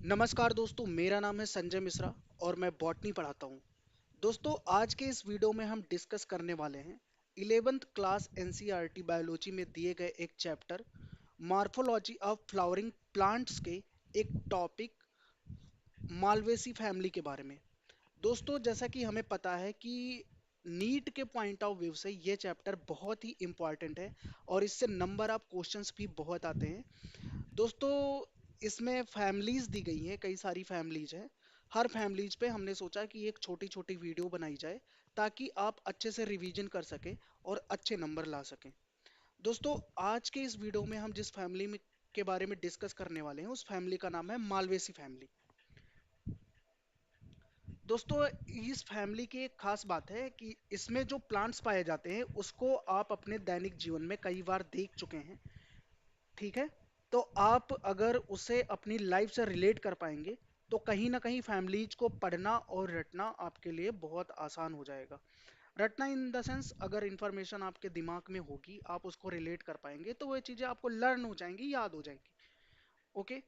नमस्कार दोस्तों, मेरा नाम है संजय मिश्रा और मैं बॉटनी पढ़ाता हूँ। दोस्तों, आज के इस वीडियो में हम डिस्कस करने वाले हैं 11th क्लास एनसीईआरटी बायोलॉजी में दिए गए एक chapter morphology of flowering plants के एक टॉपिक मालवेसी फैमिली के बारे में। दोस्तों, जैसा कि हमें पता है कि नीट के पॉइंट ऑफ व्यू से ये चैप्टर बहुत ही इंपॉर्टेंट है और इससे नंबर ऑफ क्वेश्चंस भी बहुत आते हैं। दोस्तों, इसमें फैमिलीज दी गई हैं, कई सारी फैमिलीज हैं। हर फैमिलीज पे हमने सोचा कि एक छोटी छोटी वीडियो बनाई जाए ताकि आप अच्छे से रिवीजन कर सकें और अच्छे नंबर ला सकें। दोस्तों, आज के इस वीडियो में हम जिस फैमिली में के बारे में डिस्कस करने वाले हैं उस फैमिली का नाम है मालवेसी फैमिली। दोस्तों, इस फैमिली की एक खास बात है कि इसमें जो प्लांट्स पाए जाते हैं उसको आप अपने दैनिक जीवन में कई बार देख चुके हैं। ठीक है। तो आप अगर उसे अपनी लाइफ से रिलेट कर पाएंगे तो कहीं ना कहीं फैमिलीज को पढ़ना और रटना आपके लिए बहुत आसान हो जाएगा। रटना इन द सेंस, अगर इंफॉर्मेशन आपके दिमाग में होगी, आप उसको रिलेट कर पाएंगे तो वो चीज़ें आपको लर्न हो जाएंगी, याद हो जाएंगी। ओके।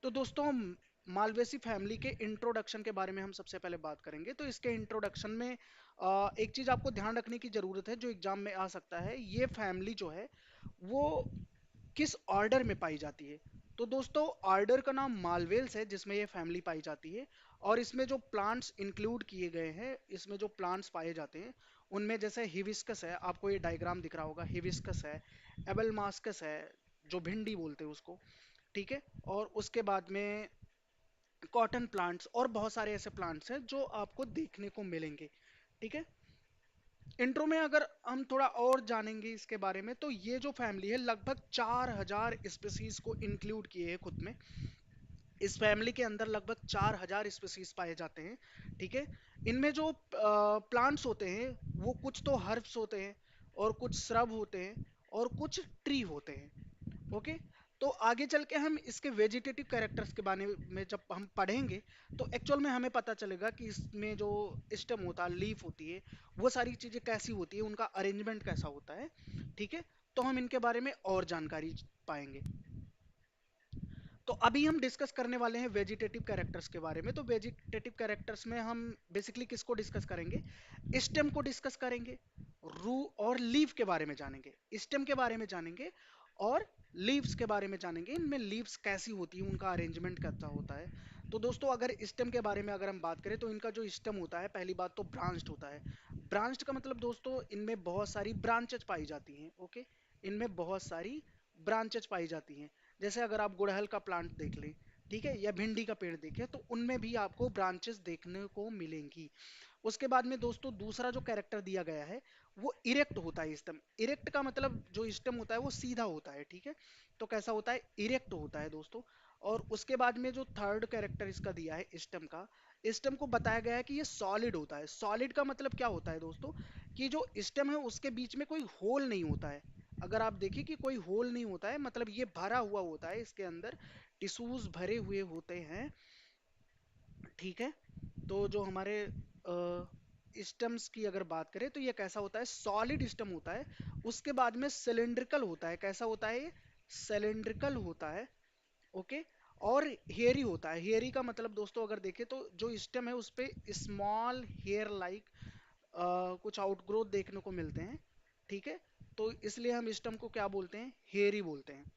तो दोस्तों, हम मालवेसी फैमिली के इंट्रोडक्शन के बारे में हम सबसे पहले बात करेंगे। तो इसके इंट्रोडक्शन में एक चीज़ आपको ध्यान रखने की ज़रूरत है जो एग्जाम में आ सकता है। ये फैमिली जो है वो किस ऑर्डर में पाई जाती है। तो दोस्तों, ऑर्डर का नाम मालवेल्स है जिसमें ये फैमिली पाई जाती है। और इसमें जो प्लांट्स इंक्लूड किए गए हैं, इसमें जो प्लांट्स पाए जाते हैं उनमें जैसे हिबिस्कस है, आपको ये डायग्राम दिख रहा होगा, हिबिस्कस है, एबेलमास्कस है, जो भिंडी बोलते हैं उसको। ठीक है। और उसके बाद में कॉटन प्लांट्स और बहुत सारे ऐसे प्लांट्स हैं जो आपको देखने को मिलेंगे। ठीक है। इंट्रो में अगर हम थोड़ा और जानेंगे इसके बारे में तो ये जो फैमिली है लगभग 4000 स्पीसीज को इंक्लूड किए है खुद में। इस फैमिली के अंदर लगभग 4000 स्पीसीज पाए जाते हैं। ठीक है। इनमें जो प्लांट्स होते हैं वो कुछ तो हर्ब्स होते हैं और कुछ श्रब होते हैं और कुछ ट्री होते हैं। ओके। तो आगे चल के हम इसके वेजिटेटिव कैरेक्टर्स के बारे में जब हम पढ़ेंगे तो एक्चुअल में हमें पता चलेगा कि इसमें जो स्टेम होता है, लीफ होती है, वो सारी चीजें कैसी होती है, उनका अरेंजमेंट कैसा होता है। ठीक है। तो हम इनके बारे में और जानकारी पाएंगे। तो अभी हम डिस्कस करने वाले हैं वेजिटेटिव कैरेक्टर्स के बारे में। तो वेजिटेटिव कैरेक्टर्स में हम बेसिकली किसको डिस्कस करेंगे? स्टेम को डिस्कस करेंगे, रू और लीफ के बारे में जानेंगे, स्टेम के बारे में जानेंगे और लीव्स के बारे में जानेंगे। इनमें लीव्स कैसी होती है, उनका अरेंजमेंट कैसा होता है। तो दोस्तों, अगर स्टेम के बारे में अगर हम बात करें तो इनका जो स्टेम होता है, पहली बात तो ब्रांच्ड होता है। ब्रांच्ड का मतलब दोस्तों, इनमें बहुत सारी ब्रांचेज पाई जाती हैं। ओके। इनमें बहुत सारी ब्रांचेज पाई जाती हैं। जैसे अगर आप गुड़हल का प्लांट देख लें, ठीक है, या भिंडी का पेड़ देखें तो उनमें भी आपको ब्रांचेस देखने को मिलेंगी। उसके बाद में दोस्तों, दूसरा जो कैरेक्टर दिया गया है वो इरेक्ट होता है स्टेम। इरेक्ट का मतलब जो स्टेम होता है वो सीधा होता है। ठीक है। तो कैसा होता है? इरेक्ट होता है दोस्तों। और उसके बाद में जो थर्ड कैरेक्टर इसका दिया है स्टेम का, स्टेम को बताया गया है कि ये सॉलिड होता है। सॉलिड का मतलब क्या होता है दोस्तों? कि जो स्टेम है उसके बीच में कोई होल नहीं होता है। अगर आप देखिए कि कोई होल नहीं होता है, मतलब ये भरा हुआ होता है, इसके अंदर टिश्यूज भरे हुए होते हैं। ठीक है। तो जो हमारे स्टम्स की अगर बात करें तो ये कैसा होता है? सॉलिड स्टम होता है। उसके बाद में सिलेंड्रिकल होता है। कैसा होता है ये? सिलेंड्रिकल होता है। ओके। और हेयरी होता है। हेयरी का मतलब दोस्तों अगर देखें तो जो स्टेम है उस पे स्मॉल हेयर लाइक कुछ आउटग्रोथ देखने को मिलते हैं। ठीक है। तो इसलिए हम स्टेम को क्या बोलते हैं? हेयरी बोलते हैं।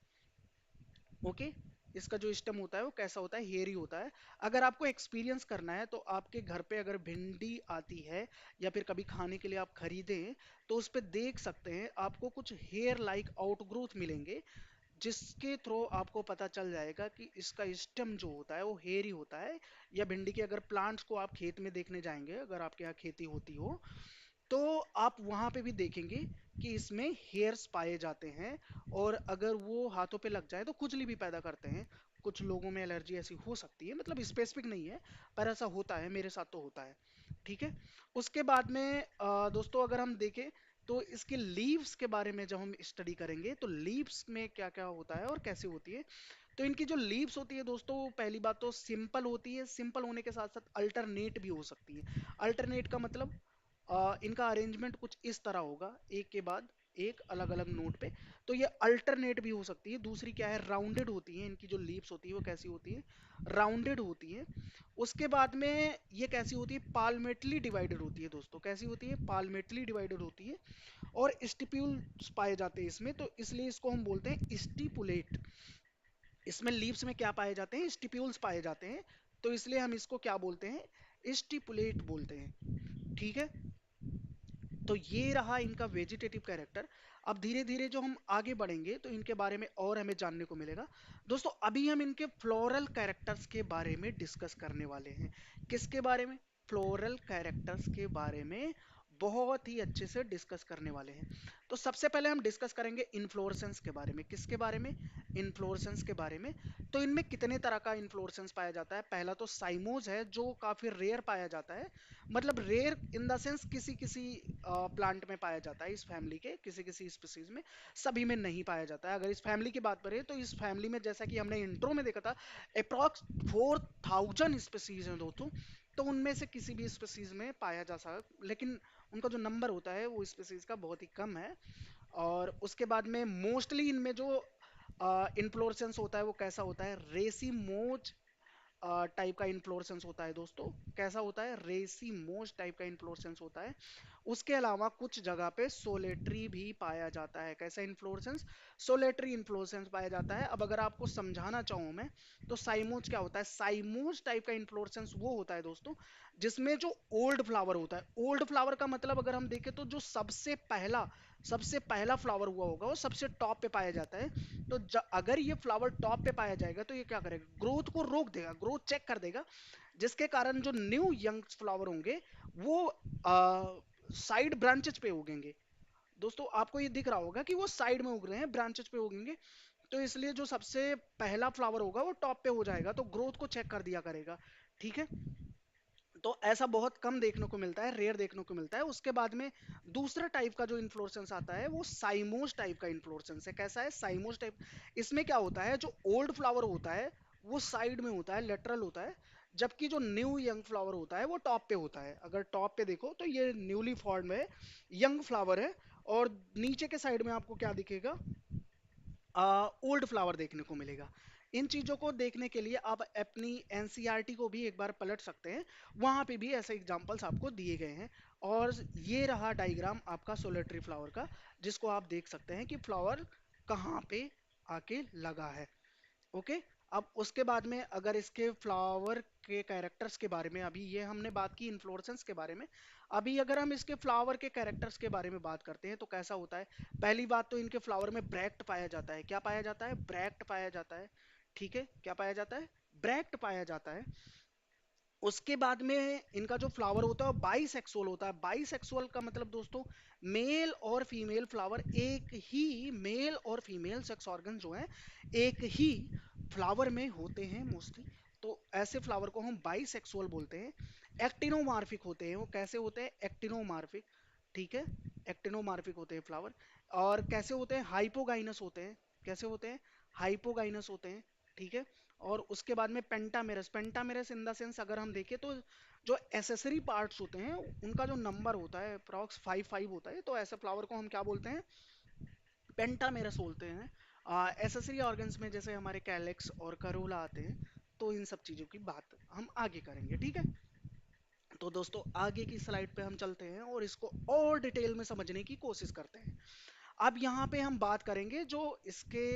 ओके। इसका जो स्टेम होता है वो कैसा होता है? हेयरी होता है। अगर आपको एक्सपीरियंस करना है तो आपके घर पे अगर भिंडी आती है या फिर कभी खाने के लिए आप खरीदें तो उस पे देख सकते हैं आपको कुछ हेयर लाइक आउटग्रोथ मिलेंगे, जिसके थ्रू आपको पता चल जाएगा कि इसका स्टेम जो होता है वो हेयरी होता है। या भिंडी के अगर प्लांट्स को आप खेत में देखने जाएंगे, अगर आपके यहाँ खेती होती हो, तो आप वहां पे भी देखेंगे कि इसमें हेयर्स पाए जाते हैं। और अगर वो हाथों पे लग जाए तो खुजली भी पैदा करते हैं। कुछ लोगों में एलर्जी ऐसी हो सकती है, मतलब स्पेसिफिक नहीं है, पर ऐसा होता है, मेरे साथ तो होता है। ठीक है। उसके बाद में दोस्तों अगर हम देखें तो इसके लीव्स के बारे में जब हम स्टडी करेंगे तो लीव्स में क्या क्या होता है और कैसे होती है। तो इनकी जो लीव्स होती है दोस्तों, पहली बात तो सिंपल होती है। सिंपल होने के साथ साथ अल्टरनेट भी हो सकती है। अल्टरनेट का मतलब इनका अरेंजमेंट कुछ इस तरह होगा, एक के बाद एक अलग अलग नोट पे। तो ये अल्टरनेट भी हो सकती है। दूसरी क्या है, राउंडेड होती है, इनकी जो लीव्स होती है वो कैसी होती है, राउंडेड होती है। उसके बाद में ये कैसी होती है, पाल्मेटली डिवाइडेड होती है दोस्तों, कैसी होती है, पाल्मेटली डिवाइडेड होती है। और स्टिप्यूल्स पाए जाते हैं इसमें, तो इसलिए इसको हम बोलते हैं स्टिपुलेट। इसमें लीव्स में क्या पाए जाते हैं, स्टिप्यूल्स पाए जाते हैं, तो इसलिए हम इसको क्या बोलते हैं, स्टिपुलेट बोलते हैं। ठीक है, तो ये रहा इनका वेजिटेटिव कैरेक्टर। अब धीरे धीरे जो हम आगे बढ़ेंगे तो इनके बारे में और हमें जानने को मिलेगा। दोस्तों अभी हम इनके फ्लोरल कैरेक्टर्स के बारे में डिस्कस करने वाले हैं। किसके बारे में, फ्लोरल कैरेक्टर्स के बारे में बहुत ही अच्छे से डिस्कस करने वाले हैं। तो सबसे पहले हम डिस्कस करेंगे इन्फ्लोरेसेंस के बारे में। किसके बारे में, इन्फ्लोरेसेंस के बारे में। तो इनमें कितने तरह का इन्फ्लोरेसेंस पाया जाता है, पहला तो साइमोज है जो काफी रेयर पाया जाता है। मतलब रेयर इन द सेंस किसी किसी प्लांट में पाया जाता है, इस फैमिली के किसी किसी स्पीसीज में, सभी में नहीं पाया जाता है। अगर इस फैमिली की बात करें तो इस फैमिली में जैसा कि हमने इंट्रो में देखा था, अप्रॉक्स 4000 स्पीसीज हैं दोस्तों। तो उनमें से किसी भी स्पीसीज में पाया जा सकता, लेकिन उनका जो नंबर होता है वो स्पीसीज का बहुत ही कम है। और उसके बाद में मोस्टली इनमें जो इन्फ्लोरेसेंस होता है वो कैसा होता है, रेसिमोज टाइप का इन्फ्लोरेसेंस होता है दोस्तों। कैसा होता है, रेसिमोज टाइप का इन्फ्लोरेसेंस होता है। उसके अलावा कुछ जगह पे सोलेटरी भी पाया जाता है। कैसा इन्फ्लोरेसेंस, सोलेटरी इन्फ्लोरेसेंस पाया जाता है। अब अगर आपको समझाना चाहूँ मैं, तो साइमोज क्या होता है, साइमोज टाइप का इन्फ्लोरेसेंस वो होता है दोस्तों जिसमें जो ओल्ड फ्लावर होता है, ओल्ड फ्लावर का मतलब अगर हम देखें तो जो सबसे पहला फ्लावर हुआ होगा वो सबसे टॉप पे पाया जाता है। तो अगर ये फ्लावर टॉप पे पाया जाएगा तो ये क्या करेगा, ग्रोथ को रोक देगा, ग्रोथ चेक कर देगा, जिसके कारण जो न्यू यंग फ्लावर होंगे वो साइड ब्रांचेस पे उगेंगे। दोस्तों आपको ये दिख रहा होगा कि वो साइड में उग रहे हैं, ब्रांचेस पे उगेंगे। तो इसलिए जो सबसे पहला फ्लावर होगा वो टॉप पे हो जाएगा, तो ग्रोथ को चेक कर दिया करेगा। ठीक है, तो ऐसा बहुत कम देखने को मिलता है, रेयर देखने को मिलता है। उसके बाद में दूसरा टाइप का जो इन्फ्लोरेसेंस आता है वो साइमोस टाइप का इन्फ्लोरेसेंस है। कैसा है, साइमोस टाइप। इसमें क्या होता है, जो ओल्ड फ्लावर होता है वो साइड में होता है, लेटरल होता है, जबकि जो न्यू यंग फ्लावर होता है वो टॉप पे होता है। अगर टॉप पे देखो तो ये न्यूली फॉर्म है, यंग फ्लावर है। और नीचे के साइड में आपको क्या दिखेगा, ओल्ड फ्लावर देखने को मिलेगा। इन चीजों को देखने के लिए आप अपनी एनसीईआरटी को भी एक बार पलट सकते हैं, वहां पे भी ऐसे एग्जांपल्स आपको दिए गए हैं। और ये रहा डायग्राम आपका सोलेटरी फ्लावर का, जिसको आप देख सकते हैं कि फ्लावर कहाँ पे आके लगा है। ओके, अब उसके बाद में अगर इसके फ्लावर के कैरेक्टर्स के बारे में, अभी ये हमने बात की इन्फ्लोरेसेंस के बारे में, अभी अगर हम इसके फ्लावर के कैरेक्टर्स के बारे में बात करते हैं तो कैसा होता है। पहली बात तो इनके फ्लावर में ब्रैक्ट पाया जाता है। क्या पाया जाता है, ब्रैक्ट पाया जाता है। ठीक है, क्या पाया जाता है, ब्रैक्ट पाया जाता है। उसके बाद में इनका जो फ्लावर होता है बाइसेक्सुअल होता है। बाइसेक्सुअल का मतलब दोस्तों, मेल और फीमेल फ्लावर, एक ही मेल और फीमेल सेक्स ऑर्गन जो है एक ही फ्लावर में होते हैं मोस्टली। तो ऐसे फ्लावर को हम बाइसेक्सुअल बोलते हैं। एक्टिनोमार्फिक होते हैं वो, कैसे होते हैं, एक्टिनोमार्फिक। ठीक है, एक्टिनोमार्फिक होते हैं फ्लावर। और कैसे होते हैं, हाइपोगाइनस होते हैं। कैसे होते हैं, हाइपोगाइनस होते हैं। ठीक है, और उसके बाद में pentamerous. Pentamerous in the sense अगर हम देखें तो जो एसेसरी पार्ट्स होते हैं उनका जो नंबर होता है अप्रॉक्स 5 होता है। तो ऐसे फ्लावर को हम क्या बोलते हैं, पेंटामेरस बोलते हैं। एसेसरी ऑर्गन्स में जैसे हमारे कैलेक्स और करोला आते हैं। तो इन सब चीजों की बात हम आगे करेंगे। ठीक है, तो दोस्तों आगे की स्लाइड पे हम चलते हैं और इसको और डिटेल में समझने की कोशिश करते हैं। अब यहाँ पे हम बात करेंगे जो इसके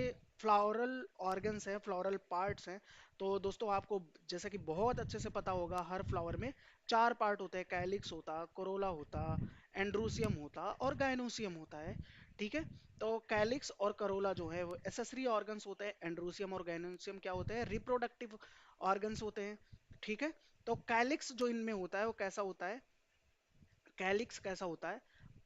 फ्लोरल ऑर्गन्स हैं, फ्लोरल पार्ट्स हैं। तो दोस्तों आपको जैसा कि बहुत अच्छे से पता होगा, हर फ्लावर में 4 पार्ट होते हैं, कैलिक्स होता, कोरोला होता, एंड्रोसियम होता और गाइनोसियम होता है। ठीक है, तो कैलिक्स और करोला जो है वो एसेसरी ऑर्गन्स होते हैं, एंड्रोसियम और गाइनोसियम क्या होते हैं, रिप्रोडक्टिव ऑर्गन्स होते हैं। ठीक है, तो कैलिक्स जो इनमें होता है वो कैसा होता है, कैलिक्स कैसा होता है,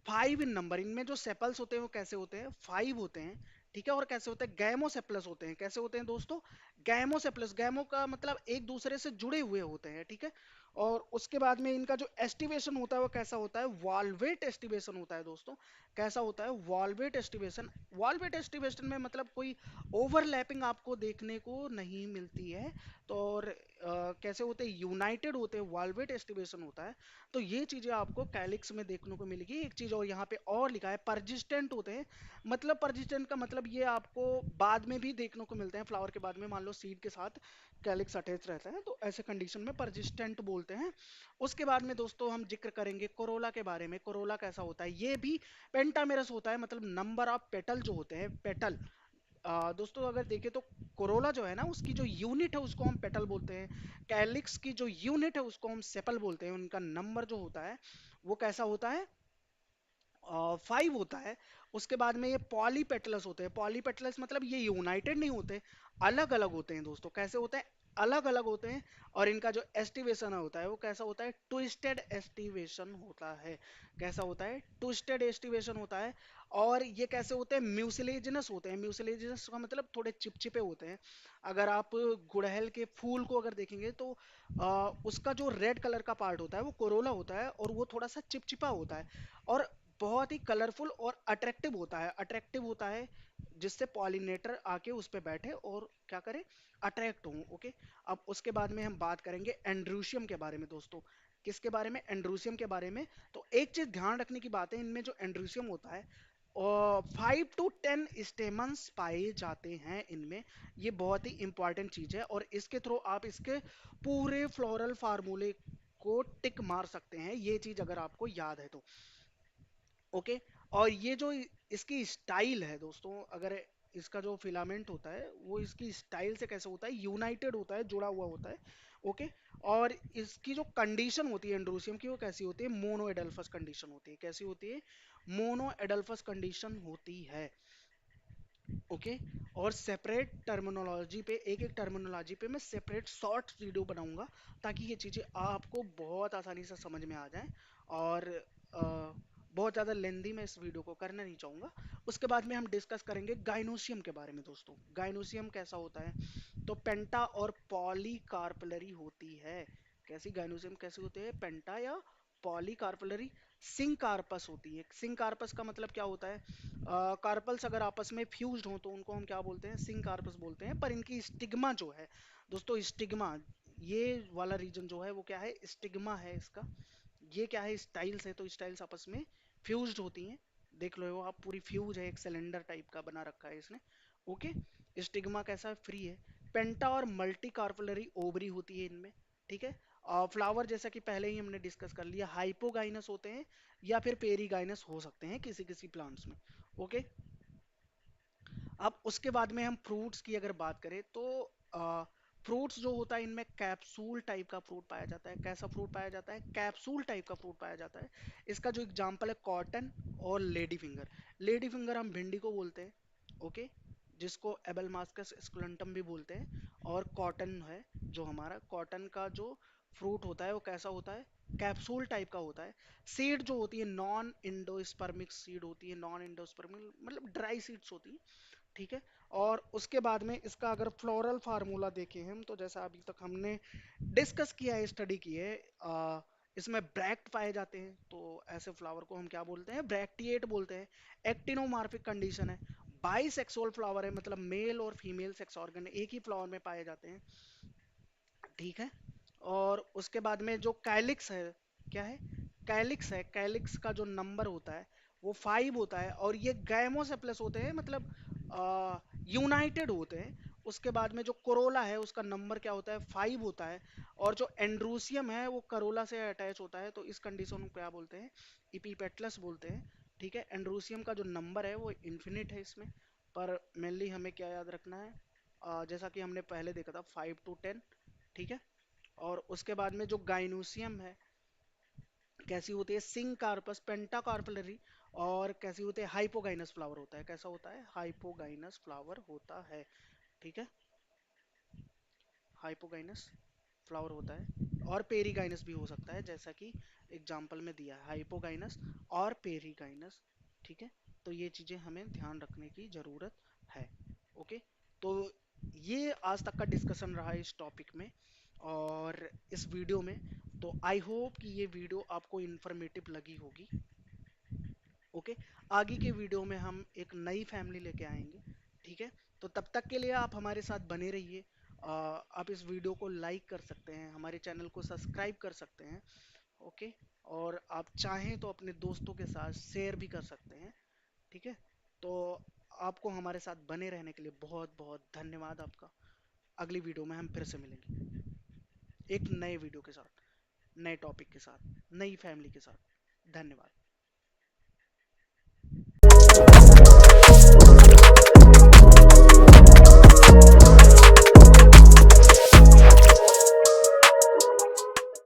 5 इन नंबर। इनमें जो सेपल्स होते हैं वो कैसे होते हैं, 5 होते हैं। ठीक है, और कैसे होते हैं, गैमोसेप्लस होते हैं। कैसे होते हैं दोस्तों, गैमोसेप्लस। गैमो का मतलब एक दूसरे से जुड़े हुए होते हैं। ठीक है, और उसके बाद में इनका जो एस्टिवेशन होता है वो कैसा होता है, वॉल्वेट एस्टिवेशन होता है दोस्तों। कैसा होता है, वॉल्वेट एस्टिवेशन। वॉल्वेट एस्टिवेशन में मतलब कोई ओवरलैपिंग आपको देखने को नहीं मिलती है। तो और कैसे होते हैं, यूनाइटेड होते हैं, वॉल्वेट एस्टिवेशन होता है। तो ये चीजें आपको कैलिक्स में देखने को मिलेगी। एक चीज और यहाँ पे और लिखा है, परजिस्टेंट होते हैं। मतलब परजिस्टेंट का मतलब ये आपको बाद में भी देखने को मिलते हैं, फ्लावर के बाद में, मान लो सीड के साथ कैलिक्स अटैच रहता है, तो ऐसे कंडीशन में परजिस्टेंट बोलते हैं। उसके बाद में दोस्तों हम जिक्र करेंगे कोरोला के बारे में। कोरोला कैसा होता है, ये भी पेंटामेरस होता है, मतलब नंबर ऑफ पेटल जो होते हैं, पेटल। दोस्तों अगर देखें तो कोरोला जो है ना, उसकी जो यूनिट है उसको हम पेटल बोलते हैं। कैलिक्स की जो यूनिट है उसको हम सेपल बोलते हैं। उनका नंबर जो होता है वो कैसा होता है, 5 होता है। उसके बाद में ये पॉलीपेटलस होते हैं। पॉलीपेटलस मतलब ये यूनाइटेड नहीं होते, अलग अलग होते हैं दोस्तों। कैसे होते हैं, अलग अलग होते हैं। और इनका जो एस्टिवेशन होता है वो कैसा होता है, ट्विस्टेड एस्टिवेशन होता है। कैसा होता है, ट्विस्टेड एस्टिवेशन होता है। और ये कैसे होते हैं, म्यूसिलेजिनस होते हैं। म्यूसिलेजिनस का मतलब थोड़े चिपचिपे होते हैं। अगर आप गुड़हल के फूल को अगर देखेंगे तो उसका जो रेड कलर का पार्ट होता है वो कोरोला होता है, और वो थोड़ा सा चिपचिपा होता है। और बहुत ही कलरफुल और अट्रैक्टिव होता है। अट्रैक्टिव होता है जिससे पॉलिनेटर आके उस पे बैठे और क्या करे, अट्रैक्ट हो। ओके। अब उसके बाद में हम बात करेंगे एंड्रूशियम के बारे में दोस्तों। किसके बारे में, एंड्रूशियम के बारे में। तो एक चीज ध्यान रखने की बात है, इनमें जो एंड्रूशियम होता है और 5 to 10 स्टेमन्स पाए जाते हैं इनमें। ये बहुत ही इंपॉर्टेंट चीज है, और इसके थ्रू आप इसके पूरे फ्लोरल फार्मूले को टिक मार सकते हैं, ये चीज अगर आपको याद है तो। ओके। और ये जो इसकी स्टाइल है दोस्तों, अगर इसका जो फिलामेंट होता है वो इसकी स्टाइल से कैसे होता है, यूनाइटेड होता है, जुड़ा हुआ होता है। ओके। और इसकी जो कंडीशन होती है एंड्रोसियम की, वो कैसी होती है, मोनो एडल्फस कंडीशन होती है। कैसी होती है, मोनो एडल्फस कंडीशन होती है। ओके। और सेपरेट टर्मिनोलॉजी पे, एक एक टर्मिनोलॉजी पे मैं सेपरेट शॉर्ट वीडियो बनाऊंगा, ताकि ये चीज़ें आपको बहुत आसानी से समझ में आ जाएं। और बहुत ज़्यादा लेंदी मैं इस वीडियो को करना नहीं चाहूँगा। उसके बाद में हम डिस्कस करेंगे गाइनोसियम के बारे में दोस्तों। गाइनोसियम कैसा होता है, तो पेंटा और पॉलीकार्पलरी होती है। कैसी, गाइनोसियम कैसी होती है, पेंटा या पॉलीकार्पलरी। सिंकार्पस होती है। सिंकार्पस का मतलब क्या होता है, कार्पल्स अगर आपस में फ्यूज्ड हो तो उनको हम क्या बोलते हैं, सिंक कार्पस बोलते हैं। पर इनकी स्टिग्मा जो है दोस्तों, स्टिग्मा, ये वाला रीजन जो है वो क्या है, स्टिग्मा है इसका। ये क्या है, स्टाइल्स है, तो स्टाइल्स आपस में फ्यूज्ड होती हैं। देख लो आप, पूरी फ्यूज है, एक सिलेंडर टाइप का बना रखा है इसने। ओके। स्टिग्मा कैसा है, फ्री है। पेंटा और मल्टी कार्पलरी ओवरी होती है इनमें। ठीक है। फ्लावर जैसा कि पहले ही हमने डिस्कस कर लिया, हाइपोगाइनस होते हैं या फिर पेरीगाइनस हो सकते हैं किसी किसी प्लांट्स में। ओके। अब उसके बाद में हम फ्रूट्स की अगर बात करें तो फ्रूट्स जो होता है इनमें कैप्सूल टाइप का फ्रूट पाया जाता है। कैसा फ्रूट पाया जाता है, कैप्सूल टाइप का फ्रूट पाया जाता है। इसका जो एग्जांपल है कॉटन और लेडी फिंगर। लेडी फिंगर हम भिंडी को बोलते हैं। ओके। जिसको एबेलमास्कस स्कुलेंटम भी बोलते हैं। और कॉटन है जो हमारा, कॉटन का जो फ्रूट होता है वो कैसा होता है, कैप्सूल टाइप का होता है। सीड जो होती है नॉन इंडोस्पर्मिक सीड होती है। नॉन इंडोस्पर्मिक मतलब ड्राई सीड्स होती है। ठीक है। और उसके बाद में इसका अगर फ्लोरल फार्मूला देखें हम, तो जैसा अभी तक हमने डिस्कस किया है, स्टडी की है, इसमें ब्रैक्ट पाए जाते हैं। तो ऐसे फ्लावर को हम क्या बोलते हैं, ब्रैक्टिएट बोलते हैं। एक्टिनोमार्फिक कंडीशन है। बाइसेक्सुअल फ्लावर है, मतलब मेल और फीमेल सेक्स ऑर्गन एक ही फ्लावर में पाए जाते हैं। ठीक है। और उसके बाद में जो कैलिक्स है, क्या है, कैलिक्स है। कैलिक्स का जो नंबर होता है वो 5 होता है। और ये गैमोसेप्लस होते हैं, मतलब यूनाइटेड होते हैं। उसके बाद में जो कोरोला है उसका नंबर क्या होता है, 5 होता है। और जो एंड्रूसियम है वो करोला से अटैच होता है, तो इस कंडीशन को क्या बोलते हैं, इपीपेटलस बोलते हैं। ठीक है। एंड्रूसियम का जो नंबर है वो इन्फिनिट है इसमें। पर मेनली हमें क्या याद रखना है, जैसा कि हमने पहले देखा था, 5 to 10। ठीक है। और उसके बाद में जो गाइनोसियम है, कैसी होती है, सिंग कार्पस, पेंटाकार्पलरी। और कैसी होती है, हाइपोगाइनस फ्लावर होता है। कैसा होता है, हाइपोगाइनस फ्लावर होता है। ठीक है। हाइपोगाइनस फ्लावर होता है। और पेरीगाइनस भी हो सकता है, जैसा कि एग्जाम्पल में दिया है, हाइपोगाइनस और पेरीगाइनस। ठीक है। तो ये चीजें हमें ध्यान रखने की जरूरत है। ओके। तो ये आज तक का डिस्कशन रहा इस टॉपिक में और इस वीडियो में। तो आई होप कि ये वीडियो आपको इन्फॉर्मेटिव लगी होगी। ओके, आगे के वीडियो में हम एक नई फैमिली लेके आएंगे। ठीक है, तो तब तक के लिए आप हमारे साथ बने रहिए। आप इस वीडियो को लाइक कर सकते हैं, हमारे चैनल को सब्सक्राइब कर सकते हैं। ओके, और आप चाहें तो अपने दोस्तों के साथ शेयर भी कर सकते हैं। ठीक है, तो आपको हमारे साथ बने रहने के लिए बहुत बहुत धन्यवाद आपका। अगली वीडियो में हम फिर से मिलेंगे एक नए वीडियो के साथ, नए टॉपिक के साथ, नई फैमिली के साथ। धन्यवाद।